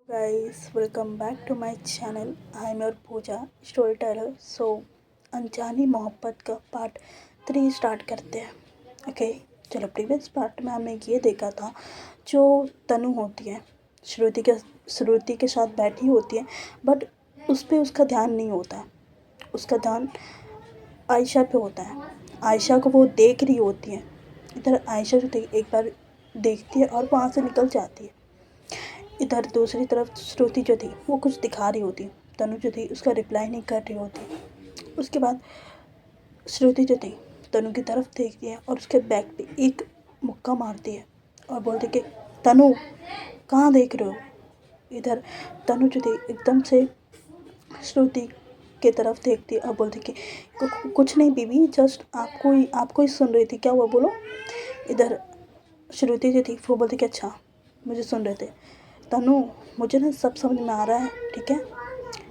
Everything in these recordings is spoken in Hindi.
Guys, welcome back to my channel. I am your Pooja storyteller. So अनजानी मोहब्बत का पार्ट 3 स्टार्ट करते हैं. ओके, चलो. प्रीवियस पार्ट में हमने ये देखा था, जो तनु होती है श्रुति के साथ बैठी होती है, बट उस पर उसका ध्यान नहीं होता है. उसका ध्यान आयशा पे होता है. आयशा को वो देख रही होती है. इधर आयशा जो थी एक बार देखती है और वहाँ से निकल जाती है. इधर दूसरी तरफ श्रुति जो थी वो कुछ दिखा रही होती. तनु जो थी उसका रिप्लाई नहीं कर रही होती. उसके बाद श्रुति जो थी तनु की तरफ देखती है और उसके बैक पे एक मुक्का मारती है और बोलती कि तनु, कहाँ देख रहे हो. इधर तनु जो थी एकदम से श्रुति की तरफ देखती है और बोलती कि कुछ नहीं बीबी, जस्ट आपको ही सुन रही थी. क्या हुआ, बोलो. इधर श्रुति जो थी वो बोलती कि अच्छा, मुझे सुन रहे थे. तनु, मुझे ना सब समझ में आ रहा है, ठीक है.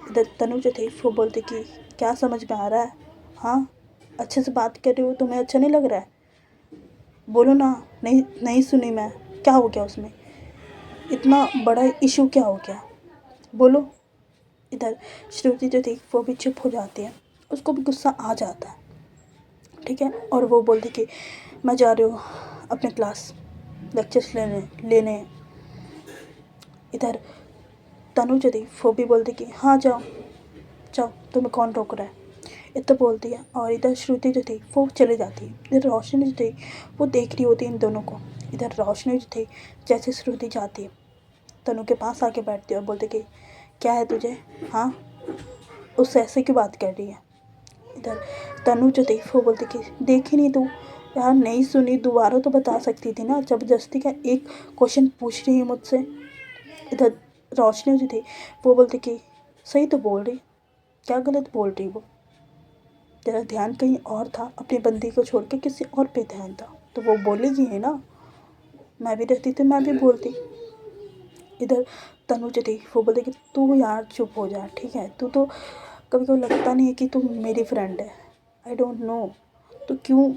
इधर तनु जो थी वो बोलती कि क्या समझ में आ रहा है. हाँ, अच्छे से बात कर रही हो, तुम्हें अच्छा नहीं लग रहा है. बोलो ना. नहीं सुनी मैं. क्या हो गया उसमें, इतना बड़ा इशू क्या हो गया, बोलो. इधर श्रुति जो थी वो भी चुप हो जाती है. उसको भी गुस्सा आ जाता है, ठीक है. और वो बोलती कि मैं जा रही हूँ अपने क्लास लेक्चर्स लेने. इधर तनु जो थी वो भी बोलती कि हाँ जाओ, तुम्हें कौन रोक रहा है. इतना बोलती है और इधर श्रुति जो थी वो चले जाती है. इधर रोशनी जो थी वो देख रही होती है इन दोनों को. इधर रोशनी जो थी जैसे श्रुति जाती है तनु के पास आके बैठती है और बोलती कि क्या है तुझे, हाँ, उससे ऐसे क्यों बात कर रही है. इधर तनु जो थी वो बोलती कि देखी नहीं तू, यार नहीं सुनी, दोबारा तो बता सकती थी ना, ज़बरदस्ती का एक क्वेश्चन पूछ रही है मुझसे. इधर रोशनी जो थी वो बोलती कि सही तो बोल रही, क्या गलत बोल रही वो. तेरा ध्यान कहीं और था, अपनी बंदी को छोड़ के किसी और पे ध्यान था, तो वो बोलेगी ही ना. मैं भी रहती तो मैं भी बोलती. इधर तनु जो थी वो बोलती कि तू यार चुप हो जा, ठीक है. तू तो कभी कभी लगता नहीं है कि तू मेरी फ्रेंड है. आई डोंट नो तो क्यों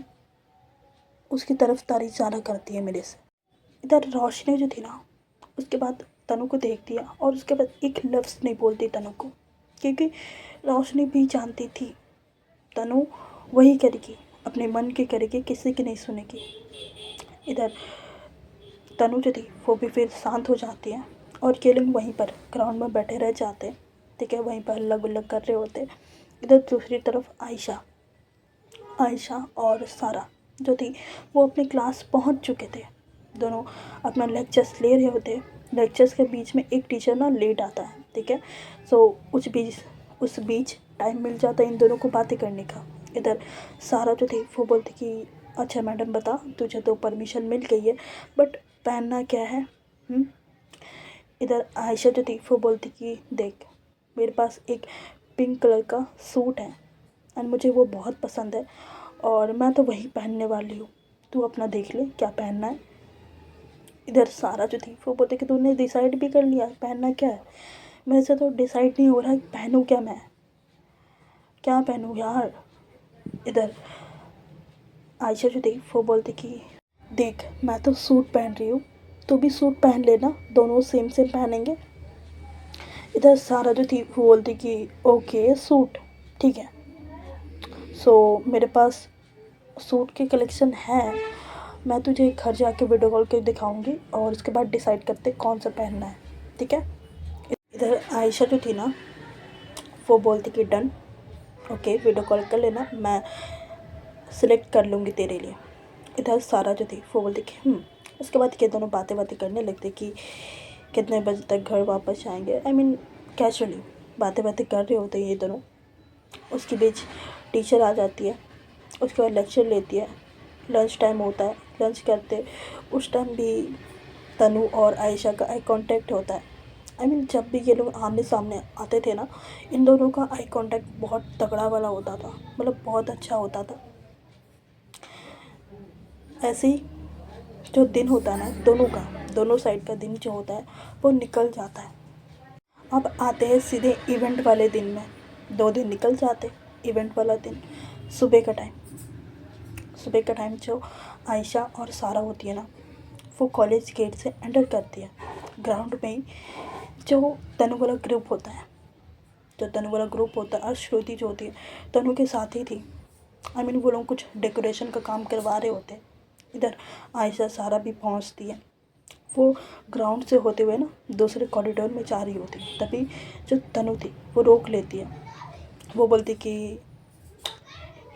उसकी तरफ तारी ज़्यादा करती है मेरे से. इधर रोशनी जो थी ना उसके बाद तनु को देखती है और उसके बाद एक लफ्ज़ नहीं बोलती तनु को, क्योंकि रोशनी भी जानती थी तनु वही करेगी, अपने मन की करेगी, किसी की नहीं सुनेगी. इधर तनु जो थी वो भी फिर शांत हो जाती है और ये लोग वहीं पर ग्राउंड में बैठे रह जाते, ठीक है. वहीं पर हल्ला गुल्ला कर रहे होते. इधर दूसरी तरफ आयशा और सारा जो थी वो अपनी क्लास पहुंच चुके थे. दोनों अपना लेक्चर्स ले रहे होते. लेक्चर्स के बीच में एक टीचर ना लेट आता है, ठीक है. सो उस बीच टाइम मिल जाता है इन दोनों को बातें करने का. इधर सारा जो थी वो बोलती कि अच्छा मैडम बता, तुझे तो परमिशन मिल गई है, बट पहनना क्या है. इधर आयशा जो थी वो बोलती कि देख, मेरे पास एक पिंक कलर का सूट है एंड मुझे वो बहुत पसंद है और मैं तो वही पहनने वाली हूँ, तू अपना देख ले क्या पहनना है. इधर सारा जो थी वो बोलते कि तूने डिसाइड भी कर लिया पहनना क्या है. मेरे से तो डिसाइड नहीं हो रहा है पहनूँ क्या, मैं क्या पहनूँ यार. इधर आयशा जो थी वो बोलती कि देख, मैं तो सूट पहन रही हूँ, तू भी सूट पहन लेना, दोनों सेम सेम पहनेंगे. इधर सारा जो थी वो बोलती कि ओके सूट, ठीक है. सो मेरे पास सूट के कलेक्शन है, मैं तुझे घर जाके वीडियो कॉल कर दिखाऊंगी और उसके बाद डिसाइड करते कौन सा पहनना है, ठीक है. इधर आयशा जो थी ना वो बोलती कि डन, ओके वीडियो कॉल कर लेना, मैं सिलेक्ट कर लूँगी तेरे लिए. इधर सारा जो थी वो बोलती कि उसके बाद ये दोनों बातें करने लगते कि कितने बजे तक घर वापस आएंगे. आई मीन कैजुअली बातें कर रहे होते ये दोनों. उसके बीच टीचर आ जाती है, उसके बाद लेक्चर लेती है. लंच टाइम होता है, लंच करते उस टाइम भी तनु और आयशा का आई कांटेक्ट होता है. आई मीन जब भी ये लोग आमने सामने आते थे ना, इन दोनों का आई कांटेक्ट बहुत तगड़ा वाला होता था, मतलब बहुत अच्छा होता था. ऐसे ही जो दिन होता है ना दोनों साइड का दिन जो होता है वो निकल जाता है. अब आते हैं सीधे इवेंट वाले दिन में. 2 दिन निकल जाते. इवेंट वाला दिन सुबह का टाइम जो आयशा और सारा होती है ना वो कॉलेज गेट से एंटर करती है. ग्राउंड में ही जो तनु वाला ग्रुप होता है, जो तनु वाला ग्रुप होता है और श्रुति जो होती है तनु के साथ ही थी। वो लोग कुछ डेकोरेशन का काम करवा रहे होते। इधर आयशा सारा भी पहुंचती है। वो ग्राउंड से होते हुए ना दूसरे कॉरिडोर में जा रही होती, तभी जो तनु थी वो रोक लेती है। वो बोलती कि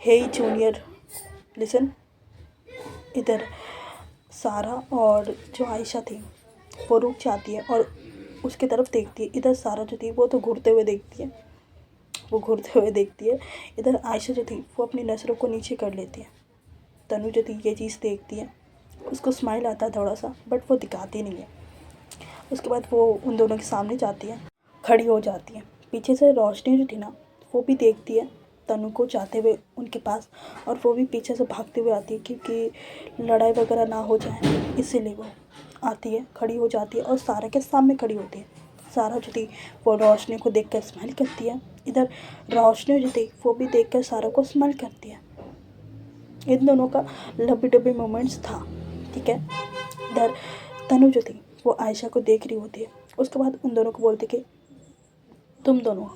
हे जूनियर लिसन। इधर सारा और जो आयशा थी वो रुक जाती है और उसकी तरफ देखती है। इधर सारा जो थी वो तो घूरते हुए देखती है, इधर आयशा जो थी वो अपनी नज़रों को नीचे कर लेती है। तनु जो थी ये चीज़ देखती है, उसको स्माइल आता है थोड़ा सा, बट वो दिखाती नहीं है। उसके बाद वो उन दोनों के सामने जाती है, खड़ी हो जाती है। पीछे से रोशनी जो थी ना वो भी देखती है तनु को जाते हुए उनके पास, और वो भी पीछे से भागते हुए आती है क्योंकि लड़ाई वगैरह ना हो जाए, इसीलिए वो आती है, खड़ी हो जाती है और सारा के सामने खड़ी होती है। सारा जो थी वो रोशनी को देखकर स्माइल करती है। इधर रोशनी जो थी वो भी देखकर सारा को स्माइल करती है। इन दोनों का लबी डबी मोमेंट्स था, ठीक है। इधर तनु जो थी वो आयशा को देख रही होती है। उसके बाद उन दोनों को बोलती कि तुम दोनों,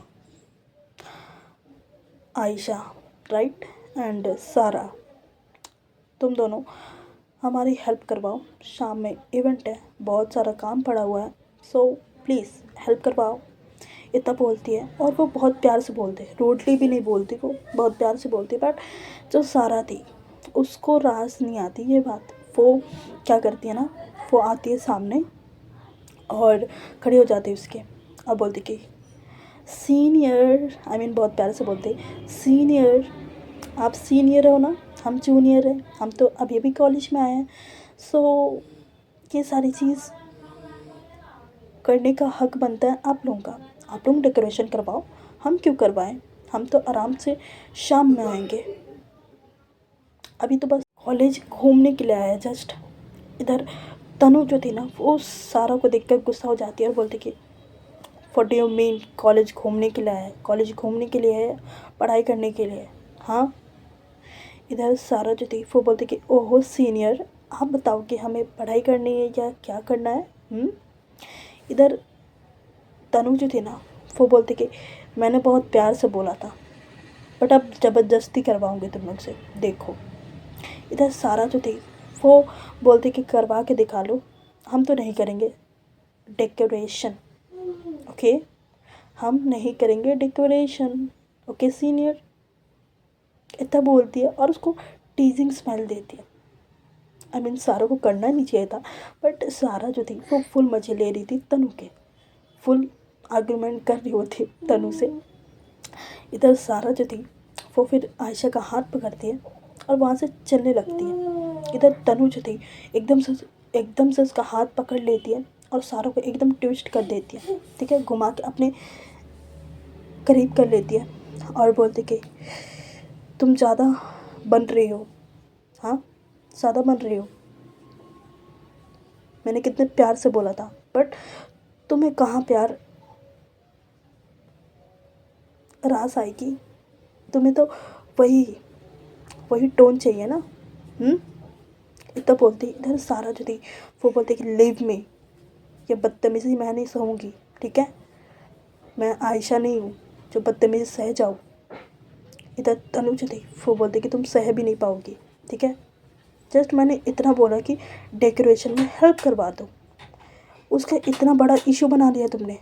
आयशा राइट एंड सारा, तुम दोनों हमारी हेल्प करवाओ। शाम में इवेंट है, बहुत सारा काम पड़ा हुआ है, सो प्लीज़ हेल्प करवाओ। इतना बोलती है और वो बहुत प्यार से बोलते हैं, रूडली भी नहीं बोलती, वो बहुत प्यार से बोलती है। बट जो सारा थी उसको रास नहीं आती ये बात। वो क्या करती है ना, वो आती है सामने और खड़ी हो जाती है उसके और बोलती कि सीनियर, बहुत प्यार से बोलते सीनियर, आप सीनियर हो ना, हम जूनियर हैं, हम तो अभी अभी कॉलेज में आए हैं, सो ये सारी चीज़ करने का हक बनता है आप लोगों का। आप लोग डेकोरेशन करवाओ, हम क्यों करवाएं, हम तो आराम से शाम में आएंगे, अभी तो बस कॉलेज घूमने के लिए आया है जस्ट। इधर तनु जो थी ना वो सारा को देखकर गुस्सा हो जाती है और बोलती कि what do you mean college घूमने के लिए आया है? कॉलेज घूमने के लिए है, पढ़ाई करने के लिए? हाँ। इधर सारा जो थी वो बोलती कि ओहो सीनियर, आप बताओ कि हमें पढ़ाई करनी है या क्या करना है? इधर तनु जो थी ना वो बोलती कि मैंने बहुत प्यार से बोला था, बट अब ज़बरदस्ती करवाऊँगी तुम लोग से, देखो। इधर सारा जो थी वो बोलती कि करवा के दिखा लो, हम तो नहीं करेंगे डेकोरेशन, ओके, हम नहीं करेंगे डेकोरेशन, ओके सीनियर। इतना बोलती है और उसको टीजिंग स्माइल देती है। सारा को करना नहीं चाहिए था, बट सारा जो थी वो फुल मज़े ले रही थी तनु के, फुल आर्गुमेंट कर रही होती तनु से। इधर सारा जो थी वो फिर आयशा का हाथ पकड़ती है और वहाँ से चलने लगती है। इधर तनु जो थी एकदम से उसका हाथ पकड़ लेती है और सारा को एकदम ट्विस्ट कर देती है, ठीक है, घुमा के अपने करीब कर लेती है और बोलती कि तुम ज़्यादा बन रही हो, हाँ ज़्यादा बन रही हो, मैंने कितने प्यार से बोला था, बट तुम्हें कहाँ प्यार रास आएगी, तुम्हें तो वही टोन चाहिए ना। इतना बोलती। इधर सारा जो थी वो बोलती कि लिव में ये बदतमीज़ी मैं नहीं सहूँगी, ठीक है, मैं आयशा नहीं हूँ जो बदतमीज़ी सह जाऊँ। इधर तनु जो थी वो बोलती कि तुम सह भी नहीं पाओगी, ठीक है, जस्ट मैंने इतना बोला कि डेकोरेशन में हेल्प करवा दो, उसका इतना बड़ा इशू बना दिया तुमने।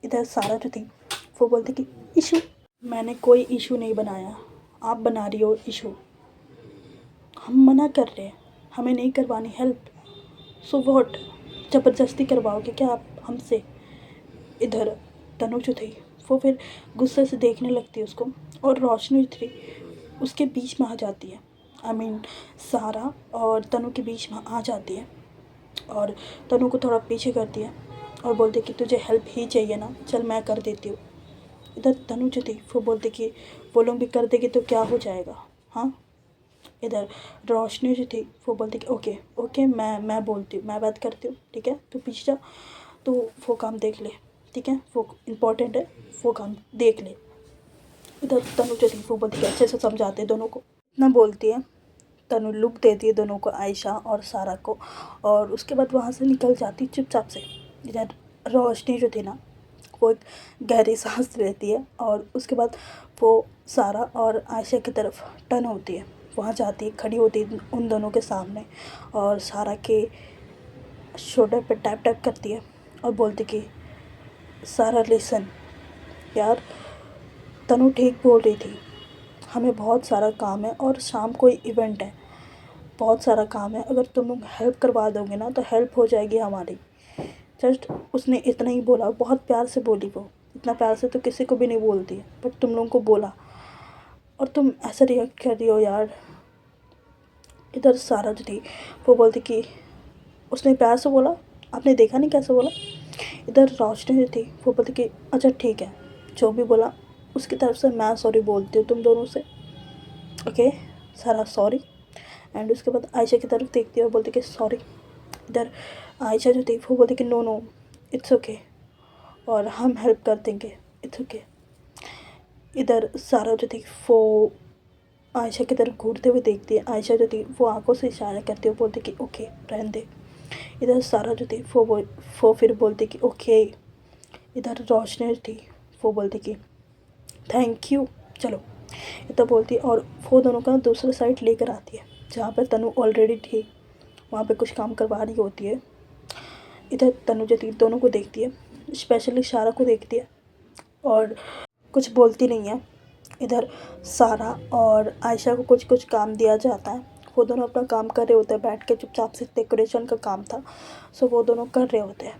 इधर सारा जो थी वो बोलती कि इशू, मैंने कोई इशू नहीं बनाया, आप बना रही हो इशू, हम मना कर रहे हैं, हमें नहीं करवानी हेल्प, सो व्हाट, ज़बरदस्ती करवाओगे क्या आप हमसे? इधर तनु जो थी वो फिर गुस्से से देखने लगती है उसको, और रोशनी थी उसके बीच में आ जाती है। सारा और तनु के बीच में आ जाती है और तनु को थोड़ा पीछे करती है और बोलती कि तुझे हेल्प ही चाहिए ना, चल मैं कर देती हूँ। इधर तनु जो थी वो बोलती कि वो लोग भी कर देगी तो क्या हो जाएगा, हाँ। इधर रोशनी जो थी वो बोलती कि ओके ओके, मैं बोलती हूँ, मैं बात करती हूँ, ठीक है, तू पीछे जा, तो वो काम देख ले, ठीक है, वो इम्पोर्टेंट है, वो काम देख ले। इधर तनु जो थी वो बोलती है अच्छे से समझाते दोनों को, इतना बोलती है। तनु लुक देती है दोनों को, आयशा और सारा को, और उसके बाद वहाँ से निकल जाती चुपचाप से। इधर रोशनी जो थी ना, वो एक गहरी सांस लेती है और उसके बाद वो सारा और आयशा की तरफ टर्न होती है, वहाँ जाती है, खड़ी होती है उन दोनों के सामने और सारा के शोल्डर पे टैप टैप करती है और बोलती कि सारा लिसन यार, तनु ठीक बोल रही थी, हमें बहुत सारा काम है और शाम को इवेंट है, बहुत सारा काम है, अगर तुम लोग हेल्प करवा दोगे ना तो हेल्प हो जाएगी हमारी। जस्ट उसने इतना ही बोला, बहुत प्यार से बोली वो, इतना प्यार से तो किसी को भी नहीं बोलती है, बट तुम लोगों को बोला और तुम ऐसा रिएक्ट कर रही हो यार। इधर सारा जो थी वो बोलती कि उसने प्यार से बोला, आपने देखा नहीं कैसे बोला। इधर रोशनी जो थी वो बोलती कि अच्छा ठीक है, जो भी बोला उसकी तरफ से मैं सॉरी बोलती हूँ तुम दोनों से, ओके। सारा सॉरी एंड उसके बाद आयशा की तरफ देखती है और बोलती कि सॉरी। इधर आयशा जो थी वो बोलती कि नो नो इट्स ओके और हम हेल्प कर देंगे, इट्स ओके। इधर सारा जो थी वो आयशा की तरफ घूरते हुए देखती है, आयशा जो थी वो आंखों से इशारा करती है, बोलती कि ओके रहने दे। इधर सारा जो थी वो फिर बोलती कि ओके। इधर रोशनी थी वो बोलती कि थैंक यू, चलो इतना बोलती है और वो दोनों का दूसरा साइड लेकर आती है जहाँ पर तनु ऑलरेडी थी, वहाँ पे कुछ काम करवा रही होती है। इधर तनु जो थी दोनों को देखती है, स्पेशली सारा को देखती है और कुछ बोलती नहीं है। इधर सारा और आयशा को कुछ कुछ काम दिया जाता है, वो दोनों अपना काम कर रहे होते हैं बैठ के चुपचाप से, डेकोरेशन का काम था सो वो दोनों कर रहे होते हैं।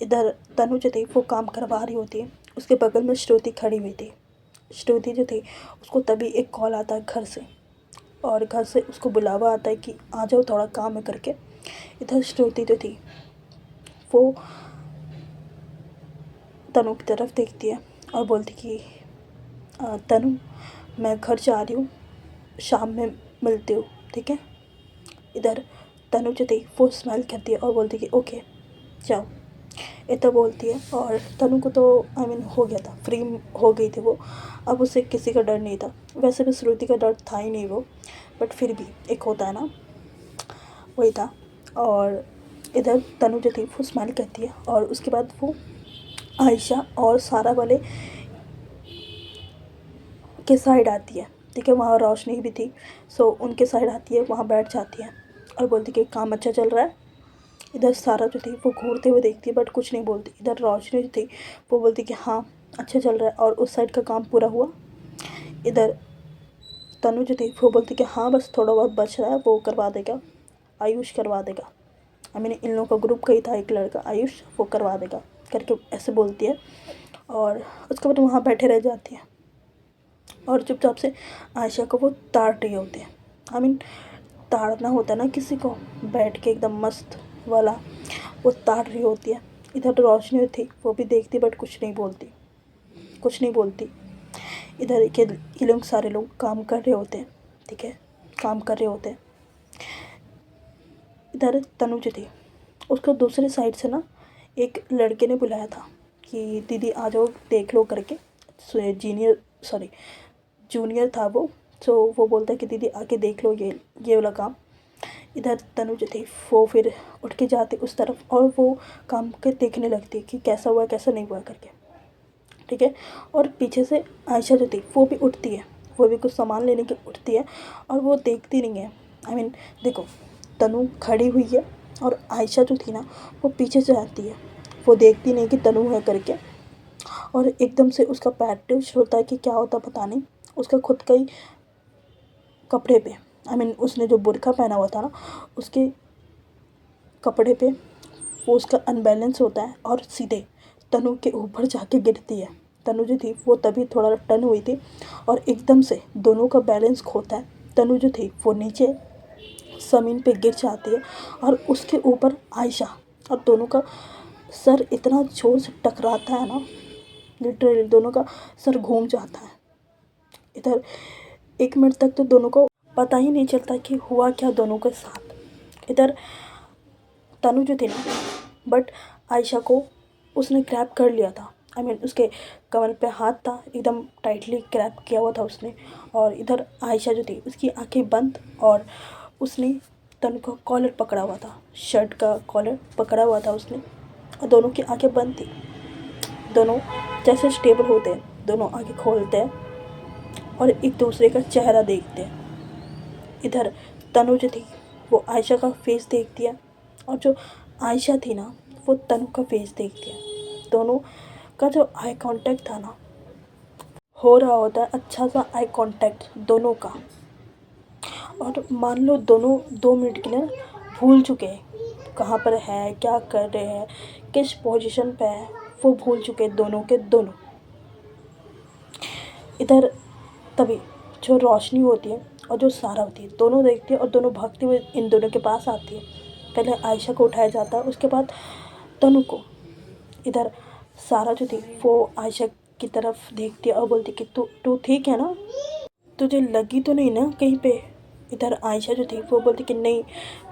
इधर तनु जो थी वो काम करवा रही होती है, उसके बगल में श्रुति खड़ी हुई थी। श्रुति जो थी उसको तभी एक कॉल आता है घर से और घर से उसको बुलावा आता है कि आ जाओ थोड़ा काम है करके। इधर श्रुति जो थी वो तनु की तरफ देखती है और बोलती कि तनु मैं घर जा रही हूँ, शाम में मिलती हूँ, ठीक है। इधर तनु जो थी वो स्माइल करती है और बोलती कि ओके जाओ, इतना बोलती है। और तनु को तो हो गया था, फ्री हो गई थी वो, अब उसे किसी का डर नहीं था। वैसे भी श्रुति का डर था ही नहीं वो, बट फिर भी एक होता है ना, वही था। और इधर तनु जो थी वो स्माइल करती है और उसके बाद वो आयशा और सारा वाले के साइड आती है, ठीक है। वहाँ रोशनी भी थी सो उनके साइड आती है, वहाँ बैठ जाती है और बोलती कि काम अच्छा चल रहा है। इधर सारा जो थी वो घूरते हुए देखती है बट कुछ नहीं बोलती। इधर रोशनी जो थी वो बोलती कि हाँ अच्छा चल रहा है और उस साइड का काम पूरा हुआ। इधर तनु जो थी वो बोलती कि हाँ बस थोड़ा बहुत बच रहा है, वो करवा देगा, आयुष करवा देगा। इन लोगों का ग्रुप का ही था एक लड़का आयुष, वो करवा देगा करके ऐसे बोलती है और उसके बाद वहाँ बैठे रह जाती है और चुपचाप से आयशा को वो ताड़ रही होती है। ताड़ना होता है ना किसी को, बैठ के एकदम मस्त वाला, वो ताड़ रही होती है। इधर रोशनी थी वो भी देखती बट कुछ नहीं बोलती, कुछ नहीं बोलती। इधर ये लोग सारे लोग काम कर रहे होते हैं, ठीक है, काम कर रहे होते हैं। इधर तनु जो थी उसको दूसरे साइड से ना एक लड़के ने बुलाया था कि दीदी आ जाओ देख लो करके। जूनियर था वो, तो वो बोलता है कि दीदी आके देख लो ये वाला काम। इधर तनु जो थी वो फिर उठ के जाती उस तरफ और वो काम के देखने लगती कि कैसा हुआ कैसा नहीं हुआ करके, ठीक है। और पीछे से आयशा जो थी वो भी उठती है, वो भी कुछ सामान लेने की उठती है और वो देखती नहीं है। देखो तनु खड़ी हुई है और आयशा जो थी ना वो पीछे से आती है, वो देखती नहीं कि तनु है करके। और एकदम से उसका पैर ट्विस्ट होता है कि क्या होता पता नहीं, उसका खुद का ही कपड़े पे उसने जो बुर्का पहना हुआ था ना उसके कपड़े पे वो उसका अनबैलेंस होता है और सीधे तनु के ऊपर जाके गिरती है। तनु जो थी वो तभी थोड़ा टर्न हुई थी और एकदम से दोनों का बैलेंस खोता है। तनु जो थी वो नीचे ज़मीन पे गिर जाती है और उसके ऊपर आयशा, और दोनों का सर इतना ज़ोर से टकराता है ना, लिटरली दोनों का सर घूम जाता है। इधर 1 मिनट तक तो दोनों को पता ही नहीं चलता कि हुआ क्या दोनों के साथ। इधर तनु जो थी ना, बट आयशा को उसने ग्रैब कर लिया था। उसके कमर पे हाथ था, एकदम टाइटली ग्रैब किया हुआ था उसने। और इधर आयशा जो थी उसकी आंखें बंद और उसने तनु का कॉलर पकड़ा हुआ था, शर्ट का कॉलर पकड़ा हुआ था उसने। और दोनों की आंखें बंद थी। दोनों जैसे स्टेबल होते हैं, दोनों आंखें खोलते हैं और एक दूसरे का चेहरा देखते हैं। इधर तनु जो थी वो आयशा का फेस देखती है और जो आयशा थी ना वो तनु का फेस देखती है। दोनों का जो आई कांटेक्ट था ना, हो रहा होता है अच्छा सा आई कांटेक्ट दोनों का। और मान लो दोनों 2 मिनट के लिए भूल चुके हैं कहाँ पर है, क्या कर रहे हैं, किस पोजीशन पे है, वो भूल चुके हैं दोनों के दोनों। इधर तभी जो रोशनी होती है और जो सारा होती है दोनों देखती है और दोनों भागते हुए इन दोनों के पास आती है। पहले आयशा को उठाया जाता है, उसके बाद तनु को। इधर सारा जो थी वो आयशा की तरफ देखती है और बोलती कि तू तू ठीक है ना, तुझे लगी तो नहीं ना कहीं पे। इधर आयशा जो थी वो बोलती कि नहीं,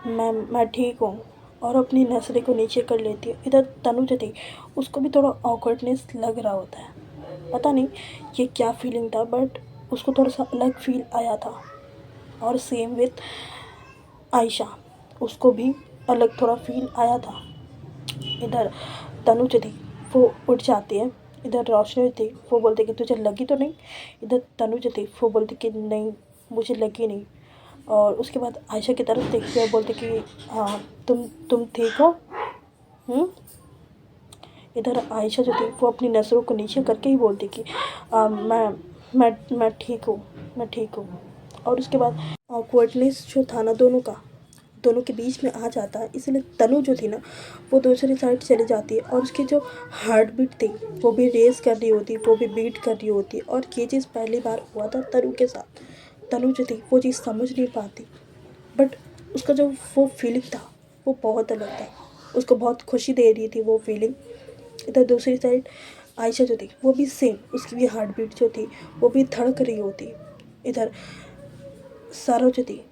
मैं ठीक हूँ और अपनी नसरे को नीचे कर लेती है। इधर तनु जो थी उसको भी थोड़ा ऑकवर्डनेस लग रहा होता है, पता नहीं ये क्या फीलिंग था, बट उसको थोड़ा सा अलग फील आया था। और सेम विथ आयशा, उसको भी अलग थोड़ा फील आया था। इधर तनु जो थी वो उठ जाती है, इधर रोशनी थी वो बोलती कि तुझे लगी तो नहीं। इधर तनु जो थी वो बोलती कि नहीं, मुझे लगी नहीं। और उसके बाद आयशा की तरफ देखती है, बोलती कि हाँ तुम ठीक हो। इधर आयशा जो थी वो अपनी नज़रों को नीचे करके ही बोलती कि मैं ठीक हूँ, मैं ठीक हूँ। और उसके बाद ऑकवर्डनेस जो था ना दोनों के बीच में आ जाता है, इसलिए तनु जो थी ना वो दूसरी साइड चली जाती है और उसकी जो हार्ट बीट थी वो भी रेस कर रही होती, वो भी बीट कर रही होती। और ये चीज़ पहली बार हुआ था तनु के साथ। तनु जो थी वो चीज़ समझ नहीं पाती, बट उसका जो वो फीलिंग था वो बहुत अलग था, उसको बहुत खुशी दे रही थी वो फीलिंग। इधर दूसरी साइड आयशा जो थी वो भी सेम, उसकी भी हार्ट बीट जो थी वो भी धड़क रही होती। इधर सारा जो थी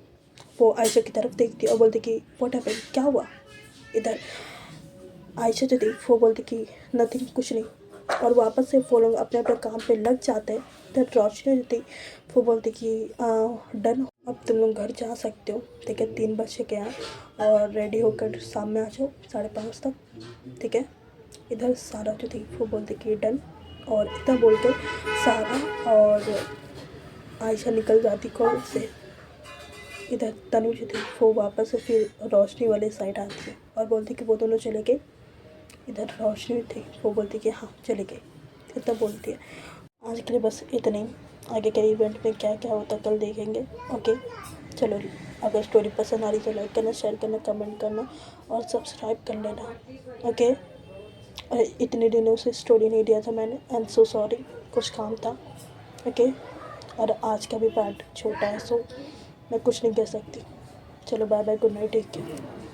वो आयशा की तरफ देखती और बोलती कि व्हाट हैपेंड, क्या हुआ। इधर आयशा जो थी वो बोलती कि नथिंग, कुछ नहीं। और वापस से वो लोग अपने अपने काम पे लग जाते हैं। इधर रोशनी जो थी वो बोलती कि डन, अब तुम लोग घर जा सकते हो, ठीक है, 3 बजे के हैं और रेडी होकर सामने आ जाओ 5:30 तक, ठीक है। इधर सारा जो थी वो बोलती कि डन, और इतना बोल कर सारा और आयशा निकल जाती कॉलेज से। इधर तनु जो थी वो वापस से फिर रोशनी वाले साइड आती है और बोलती कि वो दोनों चले गए। इधर रोशनी थी वो बोलती कि हाँ चले गए, इतना बोलती है। आज के लिए बस इतने ही, आगे के इवेंट में क्या क्या होता कल देखेंगे। ओके चलो, अगर स्टोरी पसंद आ रही तो लाइक करना, शेयर करना, कमेंट करना और सब्सक्राइब कर लेना। ओके, इतने दिनों से स्टोरी नहीं दिया था मैंने, आई एम सो सॉरी, कुछ काम था। ओके, और आज का भी पार्ट छोटा है सो मैं कुछ नहीं कह सकती। चलो bye bye, good night, take care.